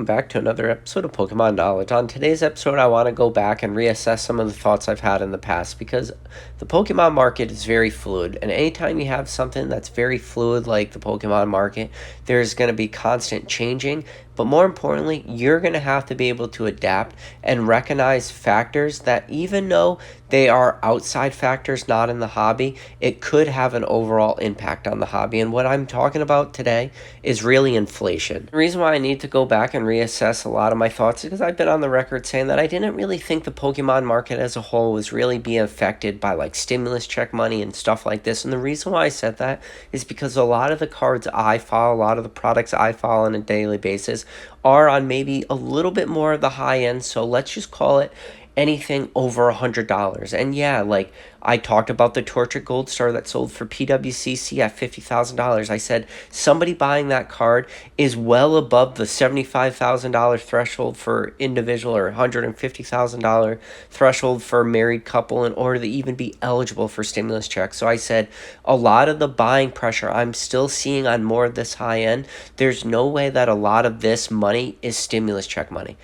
welcome back to another episode of Pokemon Knowledge. On today's episode, I want to go back and reassess some of the thoughts I've had in the past because the Pokemon market is very fluid, and anytime you have something that's very fluid like the Pokemon market, there's going to be constant changing, but more importantly, you're going to have to be able to adapt and recognize factors that even though they are outside factors, not in the hobby, it could have an overall impact on the hobby. And what I'm talking about today is really inflation. The reason why I need to go back and reassess a lot of my thoughts is because I've been on the record saying that I didn't really think the Pokemon market as a whole was really being affected by like stimulus check money and stuff like this. And the reason why I said that is because a lot of the cards I follow, a lot of the products I follow on a daily basis are on maybe a little bit more of the high end. So let's just call it anything over $100. And yeah, like I talked about the Torchic Gold Star that sold for PWCC at $50,000. I said somebody buying that card is well above the $75,000 threshold for individual or $150,000 threshold for a married couple in order to even be eligible for stimulus checks. So I said a lot of the buying pressure I'm still seeing on more of this high end, there's no way that a lot of this money is stimulus check money.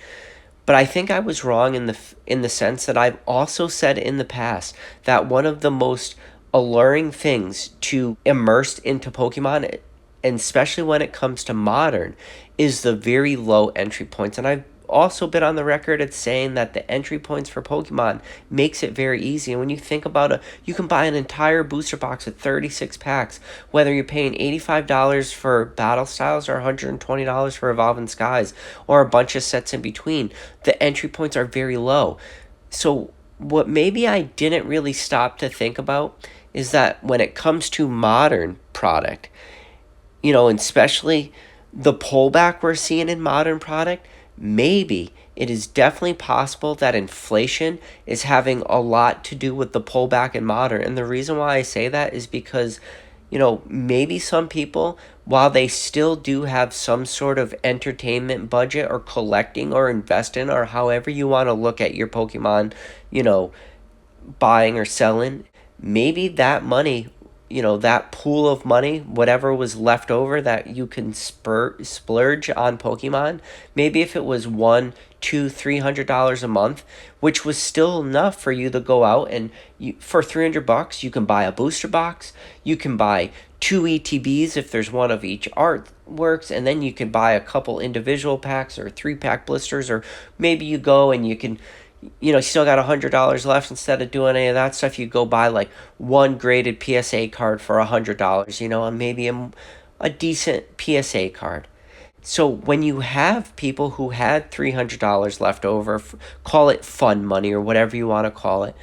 But I think I was wrong in the sense that I've also said in the past that one of the most alluring things to immerse into Pokemon, and especially when it comes to modern, is the very low entry points. And I've also been on the record at saying that the entry points for Pokemon makes it very easy. And when you think about it, you can buy an entire booster box with 36 packs, whether you're paying $85 for Battle Styles or $120 for Evolving Skies or a bunch of sets in between. The entry points are very low. So what maybe I didn't really stop to think about is that when it comes to modern product, and especially the pullback we're seeing in modern product, maybe it is definitely possible that inflation is having a lot to do with the pullback in modern. And the reason why I say that is because, maybe some people, while they still do have some sort of entertainment budget or collecting or investing or however you want to look at your Pokemon, buying or selling, maybe that money, that pool of money, whatever was left over that you can splurge on Pokemon, maybe if it was $100, $200, $300 a month, which was still enough for you to go out and for $300 you can buy a booster box, you can buy 2 ETBs if there's one of each artworks, and then you can buy a couple individual packs or 3-pack blisters, or maybe you go and you can still got $100 left. Instead of doing any of that stuff, you go buy like one graded PSA card for $100, and maybe a decent PSA card. So when you have people who had $300 left over, call it fun money or whatever you want to call it,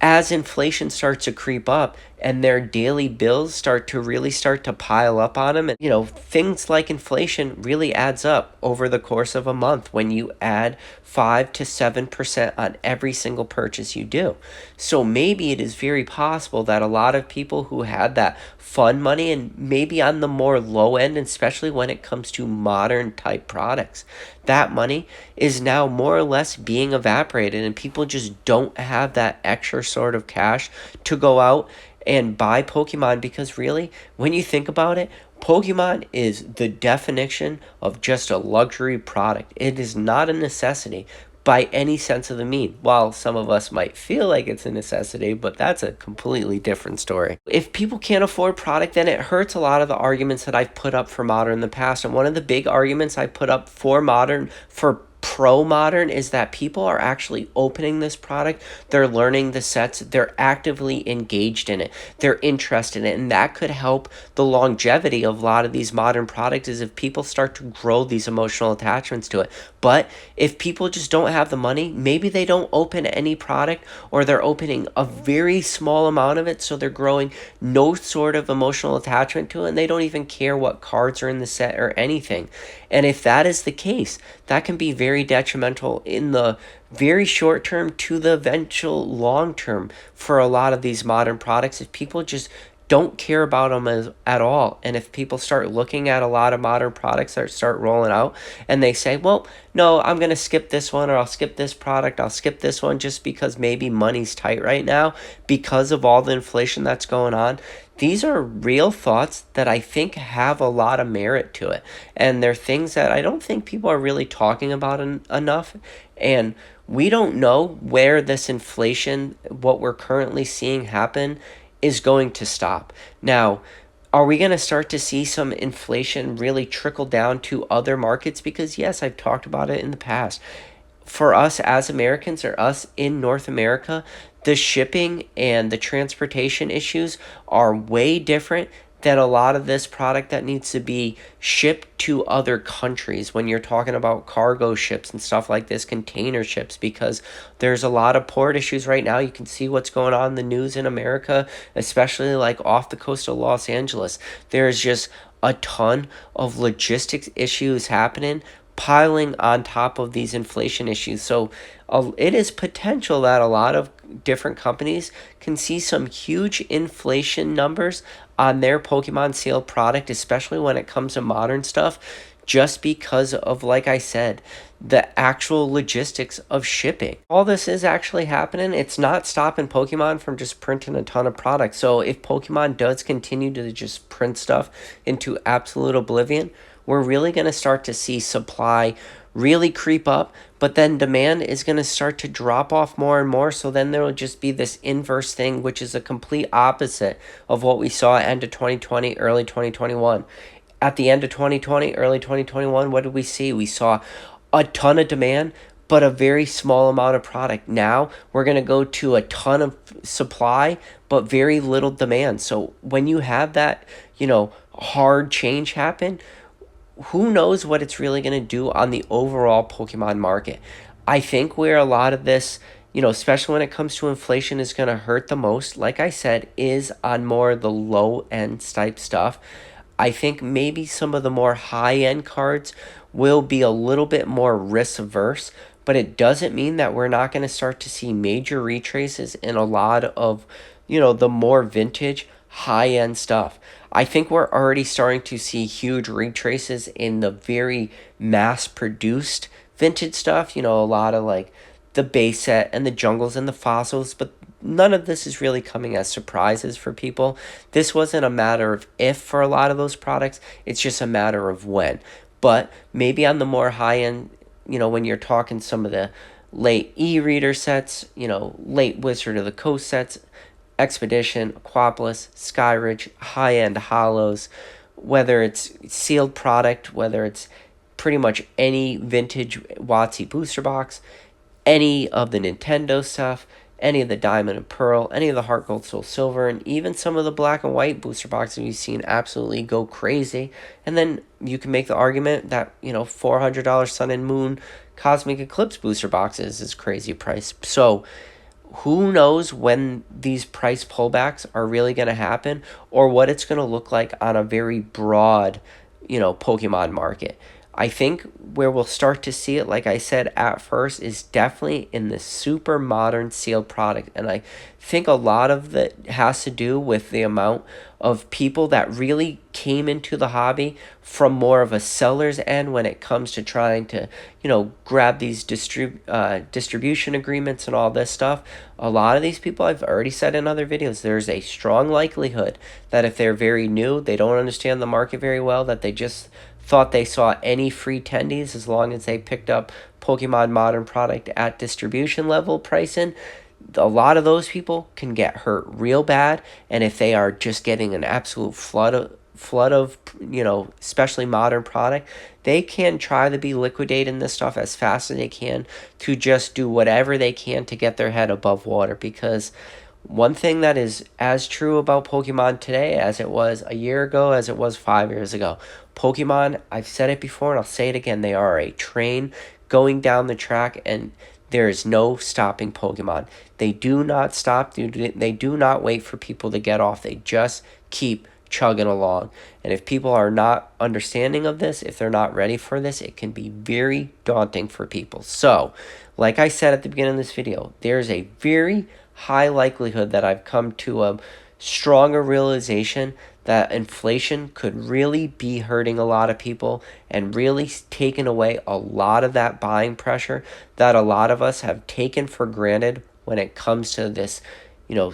as inflation starts to creep up and their daily bills start to pile up on them, and things like inflation really adds up over the course of a month when you add 5 to 7% on every single purchase you do. So maybe it is very possible that a lot of people who had that fun money, and maybe on the more low end, especially when it comes to modern type products, that money is now more or less being evaporated, and people just don't have that extra sort of cash to go out and buy Pokemon, because really, when you think about it, Pokemon is the definition of just a luxury product. It is not a necessity by any sense of the mean. While some of us might feel like it's a necessity, but that's a completely different story. If people can't afford product, then it hurts a lot of the arguments that I've put up for modern in the past. And one of the big arguments I put up for modern, for pro modern, is that people are actually opening this product, they're learning the sets, they're actively engaged in it, they're interested in it, and that could help the longevity of a lot of these modern products, is if people start to grow these emotional attachments to it. But if people just don't have the money, maybe they don't open any product, or they're opening a very small amount of it, so they're growing no sort of emotional attachment to it, and they don't even care what cards are in the set or anything. And if that is the case, that can be very detrimental in the very short term to the eventual long term for a lot of these modern products, if people just don't care about them at all. And if people start looking at a lot of modern products that start rolling out and they say, well, no, I'm going to skip this one, or I'll skip this product, I'll skip this one just because maybe money's tight right now because of all the inflation that's going on, These are real thoughts that I think have a lot of merit to it. And they're things that I don't think people are really talking about enough. And we don't know where this inflation, what we're currently seeing happen, is going to stop. Now, are we going to start to see some inflation really trickle down to other markets? Because, yes, I've talked about it in the past. For us as Americans or us in North America, the shipping and the transportation issues are way different than a lot of this product that needs to be shipped to other countries when you're talking about cargo ships and stuff like this, container ships, because there's a lot of port issues right now. You can see what's going on in the news in America, especially like off the coast of Los Angeles. There's just a ton of logistics issues happening, piling on top of these inflation issues. So it is potential that a lot of different companies can see some huge inflation numbers on their Pokemon sealed product, especially when it comes to modern stuff, just because of, like I said, the actual logistics of shipping. All this is actually happening. It's not stopping Pokemon from just printing a ton of products. So if Pokemon does continue to just print stuff into absolute oblivion, we're really going to start to see supply really creep up, but then demand is going to start to drop off more and more. So then there will just be this inverse thing, which is a complete opposite of what we saw at end of 2020, early 2021. At the end of 2020, early 2021, what did we see? We saw a ton of demand, but a very small amount of product. Now we're going to go to a ton of supply, but very little demand. So when you have that, hard change happen, who knows what it's really going to do on the overall Pokemon market. I think where a lot of this, especially when it comes to inflation, is going to hurt the most, like I said, is on more of the low end type stuff. I think maybe some of the more high end cards will be a little bit more risk averse, but it doesn't mean that we're not going to start to see major retraces in a lot of, the more vintage high end stuff. I think we're already starting to see huge retraces in the very mass produced vintage stuff, a lot of like the base set and the jungles and the fossils, but none of this is really coming as surprises for people. This wasn't a matter of if for a lot of those products, it's just a matter of when. But maybe on the more high end, when you're talking some of the late e-reader sets, late Wizard of the Coast sets, Expedition, Aquapolis, Skyridge, high-end hollows, whether it's sealed product, whether it's pretty much any vintage WotC booster box, any of the Nintendo stuff, any of the Diamond and Pearl, any of the Heart Gold, Soul Silver, and even some of the black and white booster boxes you've seen absolutely go crazy. And then you can make the argument that, $400 Sun and Moon Cosmic Eclipse booster boxes is crazy price. So who knows when these price pullbacks are really going to happen or what it's going to look like on a very broad, Pokemon market. I think where we'll start to see it, like I said at first, is definitely in the super modern sealed product. And I think a lot of that has to do with the amount of people that really came into the hobby from more of a seller's end when it comes to trying to, grab these distribution agreements and all this stuff. A lot of these people, I've already said in other videos, there's a strong likelihood that if they're very new, they don't understand the market very well, that they just thought they saw any free tendies as long as they picked up Pokemon Modern product at distribution level pricing. A lot of those people can get hurt real bad, and if they are just getting an absolute flood of especially modern product, they can try to be liquidating this stuff as fast as they can to just do whatever they can to get their head above water. Because one thing that is as true about Pokemon today as it was a year ago, as it was 5 years ago, Pokemon, I've said it before and I'll say it again, they are a train going down the track, and there is no stopping Pokemon. They do not stop. They do not wait for people to get off. They just keep chugging along. And if people are not understanding of this, if they're not ready for this, it can be very daunting for people. So, like I said at the beginning of this video, there's a very high likelihood that I've come to a stronger realization that inflation could really be hurting a lot of people and really taking away a lot of that buying pressure that a lot of us have taken for granted when it comes to this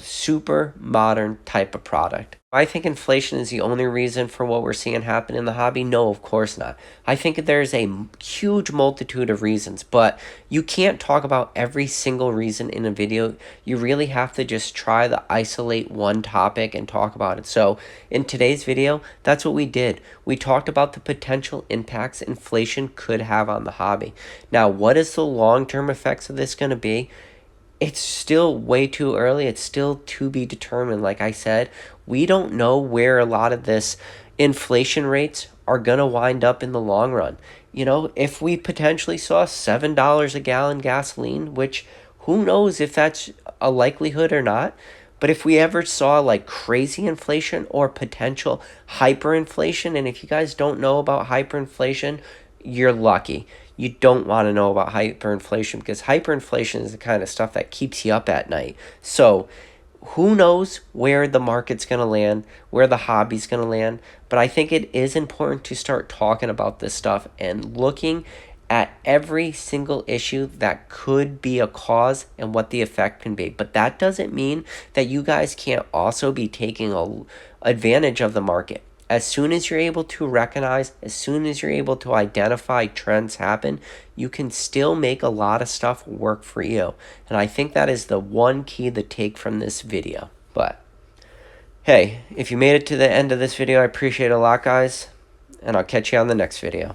super modern type of product. I think inflation is the only reason for what we're seeing happen in the hobby. No, of course not. I think there's a huge multitude of reasons, but you can't talk about every single reason in a video. You really have to just try to isolate one topic and talk about it. So in today's video, that's what we did. We talked about the potential impacts inflation could have on the hobby. Now, what is the long-term effects of this going to be? It's still way too early. It's still to be determined. Like I said, we don't know where a lot of this inflation rates are going to wind up in the long run. If we potentially saw $7 a gallon gasoline, which who knows if that's a likelihood or not, but if we ever saw like crazy inflation or potential hyperinflation, and if you guys don't know about hyperinflation, you're lucky. You don't want to know about hyperinflation, because hyperinflation is the kind of stuff that keeps you up at night. So who knows where the market's going to land, where the hobby's going to land, but I think it is important to start talking about this stuff and looking at every single issue that could be a cause and what the effect can be. But that doesn't mean that you guys can't also be taking advantage of the market. As soon as you're able to recognize, as soon as you're able to identify trends happen, you can still make a lot of stuff work for you. And I think that is the one key to take from this video. But hey, if you made it to the end of this video, I appreciate it a lot, guys. And I'll catch you on the next video.